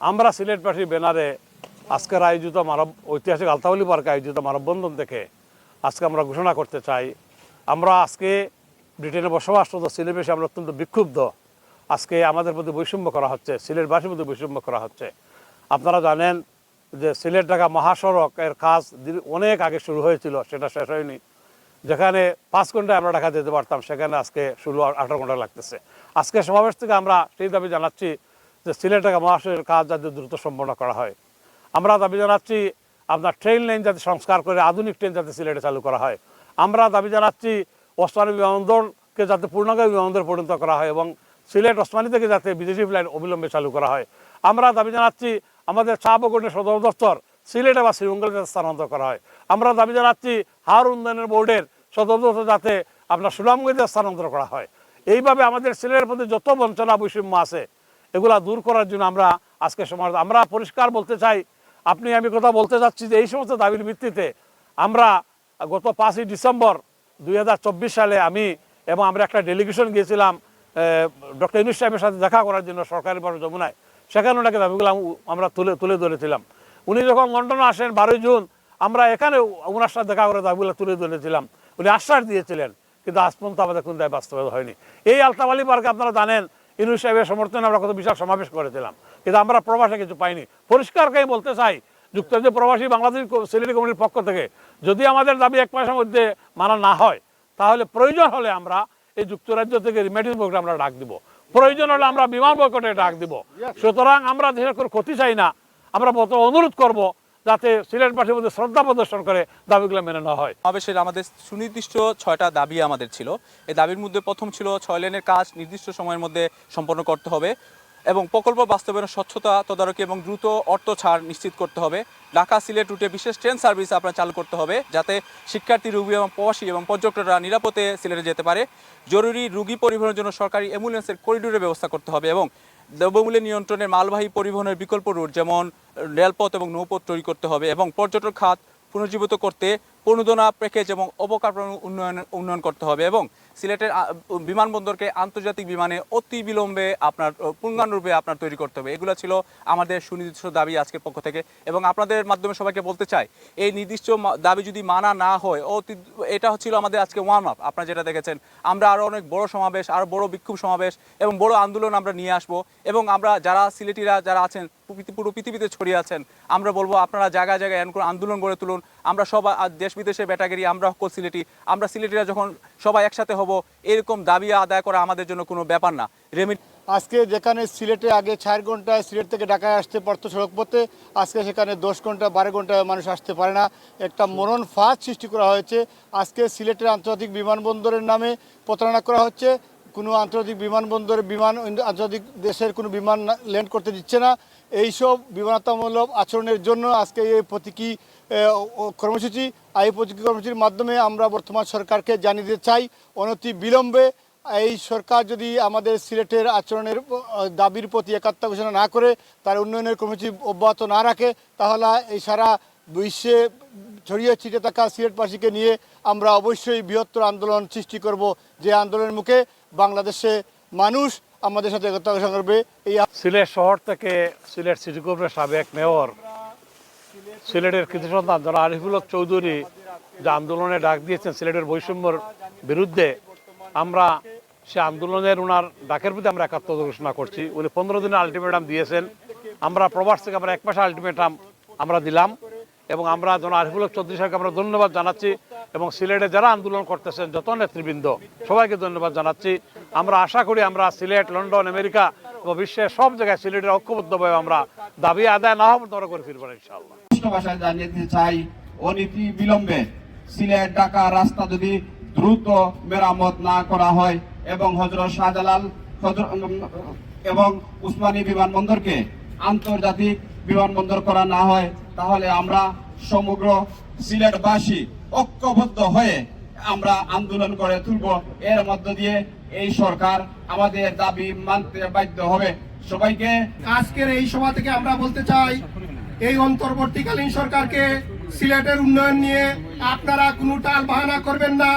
আমরা সিলেটবাসীর ব্যানারে আজকের আয়োজিত মানব ঐতিহাসিক আলতাবলী পার্কে আয়োজিত মানববন্ধন থেকে আজকে আমরা ঘোষণা করতে চাই, আমরা আজকে ব্রিটেনে বসবাসরত সিলেটবাসী আমরা অত্যন্ত বিক্ষুব্ধ। আজকে আমাদের প্রতি বৈষম্য করা হচ্ছে, সিলেটবাসীর প্রতি বৈষম্য করা হচ্ছে। আপনারা জানেন যে সিলেট ঢাকা মহাসড়কের কাজ অনেক আগে শুরু হয়েছিল, সেটা শেষ হয়নি। যেখানে 5 ঘন্টায় আমরা ঢাকা যেতে পারতাম, সেখানে আজকে 16-18 ঘন্টা লাগতেছে। আজকে সমাবেশ থেকে আমরা সেই দাবি জানাচ্ছি যে সিলেট ঢাকা মহাসড়কের কাজ যাতে দ্রুত সম্পন্ন করা হয়। আমরা দাবি জানাচ্ছি আপনার ট্রেন লাইন যাতে সংস্কার করে আধুনিক ট্রেন যাতে সিলেটে চালু করা হয়। আমরা দাবি জানাচ্ছি ওসমানী বিমানবন্দরকে যাতে পূর্ণাঙ্গ বিমানবন্দর পরিণত করা হয় এবং সিলেট ওসমানী থেকে যাতে বিদেশি ফ্লাইট অবিলম্বে চালু করা হয়। আমরা দাবি জানাচ্ছি আমাদের চা বাগানের সদর দপ্তর সিলেটে বা শ্রীমঙ্গলে যাতে স্থানান্তর করা হয়। আমরা দাবি জানাচ্ছি হাওর উন্নয়নের বোর্ডের সদর দপ্তর যাতে আপনার সুনামগঞ্জে স্থানান্তর করা হয়। এইভাবে আমাদের সিলেটের প্রতি যত বঞ্চনা বৈষম্য আছে এগুলা দূর করার জন্য আমরা আজকে সমাজ আমরা পরিষ্কার বলতে চাই, আমি কথা বলতে চাচ্ছি যে এই সমস্ত দাবির ভিত্তিতে আমরা গত 5ই ডিসেম্বর 2024 সালে আমি এবং আমরা একটা ডেলিগেশন গিয়েছিলাম ডক্টর ইউনূস সাহেবের সাথে দেখা করার জন্য সরকারি বাস যমুনায়। সেখানে ওনাকে দাবিগুলো আমরা তুলে ধরেছিলাম। উনি যখন লন্ডনে আসেন 12 জুন, আমরা এখানে ওনার সাথে দেখা করে দাবিগুলো তুলে ধরেছিলাম। উনি আশ্বাস দিয়েছিলেন, কিন্তু আজ পর্যন্ত আমাদের কোনো দাবি বাস্তবায়িত হয়নি। এই আলতাবলী পার্কে আপনারা জানেন ইউনূস সাহেবের সমর্থনে আমরা কত বিশাল সমাবেশ করেছিলাম, কিন্তু আমরা প্রবাসে কিছু পাইনি। পরিষ্কারকে বলতে চাই, যুক্তরাজ্য প্রবাসী বাংলাদেশ সিলেটি কমিটির পক্ষ থেকে যদি আমাদের দাবি 1 মাসের মধ্যে মানা না হয়, তাহলে প্রয়োজন হলে আমরা এই যুক্তরাজ্য থেকে রিমিটেন্স বয়কট আমরা ডাক দিব, প্রয়োজন হলে আমরা বিমান বয়কটে ডাক দিব। সুতরাং আমরা দেশের কোনো ক্ষতি চাই না। আমরা অনুরোধ করব যাতে সিলেটবাসীর মধ্যে শ্রদ্ধা প্রদর্শন করে দাবিগুলো মেনে নেওয়া হয়। সমাবেশের আমাদের সুনির্দিষ্ট 6টা দাবি আমাদের ছিল। এই দাবির মধ্যে প্রথম ছিল 6 লেনের কাজ নির্দিষ্ট সময়ের মধ্যে সম্পন্ন করতে হবে এবং প্রকল্প বাস্তবায়নের স্বচ্ছতা তদারকি এবং দ্রুত অর্থ ছাড় নিশ্চিত করতে হবে। ঢাকা সিলেট রুটে বিশেষ ট্রেন সার্ভিস আপনার চালু করতে হবে যাতে শিক্ষার্থী, রোগী এবং প্রবাসী এবং পর্যটকরা নিরাপদে সিলেটে যেতে পারে। জরুরি রোগী পরিবহনের জন্য সরকারি অ্যাম্বুলেন্সের করিডোরের ব্যবস্থা করতে হবে এবং দ্রব্যমূল্য নিয়ন্ত্রণের মালবাহী পরিবহনের বিকল্প রুট যেমন রেলপথ এবং নৌপথ তৈরি করতে হবে এবং পর্যটন খাত পুনর্জীবিত করতে প্রণোদনা প্যাকেজ এবং অবকাঠামো উন্নয়ন করতে হবে এবং সিলেটের বিমানবন্দরকে আন্তর্জাতিক বিমানে অতি বিলম্বে আপনার পূর্ণাঙ্গরূপে আপনার তৈরি করতে হবে। এগুলো ছিল আমাদের সুনির্দিষ্ট দাবি আজকের পক্ষ থেকে এবং আপনাদের মাধ্যমে সবাইকে বলতে চাই, এই নির্দিষ্ট দাবি যদি মানা না হয় এটা হচ্ছিল আমাদের আজকে ওয়ার্ম আপ। আপনারা যেটা দেখেছেন, আমরা আরও অনেক বড় সমাবেশ, আরও বড় বিক্ষোভ সমাবেশ এবং বড় আন্দোলন আমরা নিয়ে আসব এবং আমরা যারা সিলেটিরা যারা আছেন পুরো পৃথিবীতে ছড়িয়ে আছেন, আমরা বলবো আপনারা জায়গায় জায়গায় আন্দোলন গড়ে তুলুন। আমরা সবাই দেশ বিদেশে ব্যাটাগেরি, আমরা সিলেটি, আমরা সিলেটিরা যখন সবাই একসাথে হব, এরকম দাবি আদায় করা আমাদের জন্য কোনো ব্যাপার না। আজকে যেখানে সিলেটে আগে 4 ঘন্টায় সিলেট থেকে ঢাকায় আসতে পারতো সড়কপথে, আজকে সেখানে 10 ঘন্টা 12 ঘন্টায় মানুষ আসতে পারে না। একটা মরণ ফাঁদ সৃষ্টি করা হয়েছে। আজকে সিলেটের আন্তর্জাতিক বিমানবন্দরের নামে প্রতারণা করা হচ্ছে। কোনো আন্তর্জাতিক বিমানবন্দরে আন্তর্জাতিক দেশের কোনো বিমান ল্যান্ড করতে দিচ্ছে না। এইসব বিমানতামূলক আচরণের জন্য আজকে এই প্রতীকী কর্মসূচি। এই প্রতীকী কর্মসূচির মাধ্যমে আমরা বর্তমান সরকারকে জানিয়ে দিতে চাই, অনতি বিলম্বে এই সরকার যদি আমাদের সিলেটের আচরণের দাবির প্রতি একাত্মতা ঘোষণা না করে, তার উন্নয়নের কর্মসূচি অব্যাহত না রাখে, তাহলে এই সারা বিশ্বে ছড়িয়ে ছিটে থাকা সিলেটবাসীকে নিয়ে আমরা অবশ্যই বৃহত্তর আন্দোলন সৃষ্টি করব, যে আন্দোলনের মুখে বাংলাদেশে মানুষ আমাদের সাথে একতা ঘোষণা করবে। এই সিলেট শহর থেকে সিলেট সিটি কর্পোরেশনের সাবেক মেয়র, সিলেটের কৃতি সন্তান যারা আরিফুল হক চৌধুরী যে আন্দোলনে ডাক দিয়েছেন সিলেটের বৈষম্যর বিরুদ্ধে, আমরা সে আন্দোলনের ওনার ডাকের প্রতি আমরা একাত্মতা ঘোষণা করছি। উনি 15 দিনের আলটিমেটাম দিয়েছেন। আমরা প্রবাস থেকে আমরা 1 মাসের আলটিমেটাম আমরা দিলাম এবং আমরা আরিফুল হক চৌধুরী সাহেবকে আমরা ধন্যবাদ জানাচ্ছি এবং সিলেটে যারা আন্দোলন করতেছেন যত নেতৃবৃন্দ সবাইকে ধন্যবাদ জানাচ্ছি। আমরা আশা করি আমরা সিলেট, লন্ডন, আমেরিকা এবং বিশ্বের সব জায়গায় সিলেটের ঐক্যবদ্ধভাবে আমরা দাবি আদায় না হবে ধরে করে ফিরবো ইনশাআল্লাহ। ভাষায় জানিয়ে দিতে চাই, অনতি বিলম্বে সিলেট ঢাকা রাস্তা যদি দ্রুত মেরামত না করা হয় এবং হযরত শাহজালাল এবং উসমানী বিমানবন্দরকে আন্তর্জাতিক বিমানবন্দর করা না হয়, তাহলে আমরা সমগ্র সিলেটবাসী ঐক্যবদ্ধ হয়ে আমরা আন্দোলন করে তুলব। এর মধ্য দিয়ে এই সরকার আমাদের দাবি মানতে বাধ্য হবে। সবাইকে আজকের এই সভা থেকে আমরা বলতে চাই, এই অন্তর্বর্তীকালীন সরকারকে সিলেটের উন্নয়ন নিয়ে আপনারা কোনো টাল বাহানা করবেন না।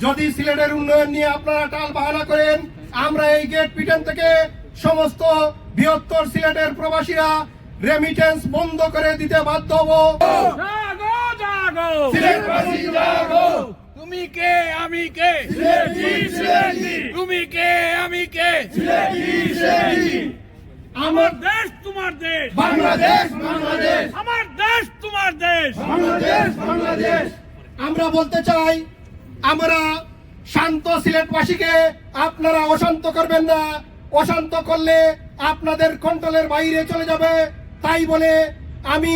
যদি সিলেটের উন্নয়ন নিয়ে আপনারা টাল বাহানা করেন, আমরা এই গেট পিটন থেকে সমস্ত বৃহত্তর সিলেটের প্রবাসীরা রেমিটেন্স বন্ধ করে দিতে বাধ্য হব। জাগো জাগো সিলেটবাসী জাগো, তুমি কে আমি কে তুমি কে আমি কে আমার দেশ তোমার দেশ বাংলাদেশ বাংলাদেশ আমার দেশ তোমার দেশ বাংলাদেশ বাংলাদেশ। আমরা বলতে চাই, আমরা শান্ত সিলেটবাসীকে আপনারা অশান্ত করবেন না। অশান্ত করলে আপনাদের কন্ট্রোলের বাইরে চলে যাবে। তাই বলে আমি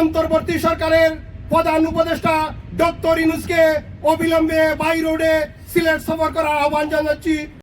অন্তর্বর্তী সরকারের প্রধান উপদেষ্টা ডক্টর ইউনূসকে অবিলম্বে বাই রোডে সিলেট সফর করার আহ্বান জানাচ্ছি।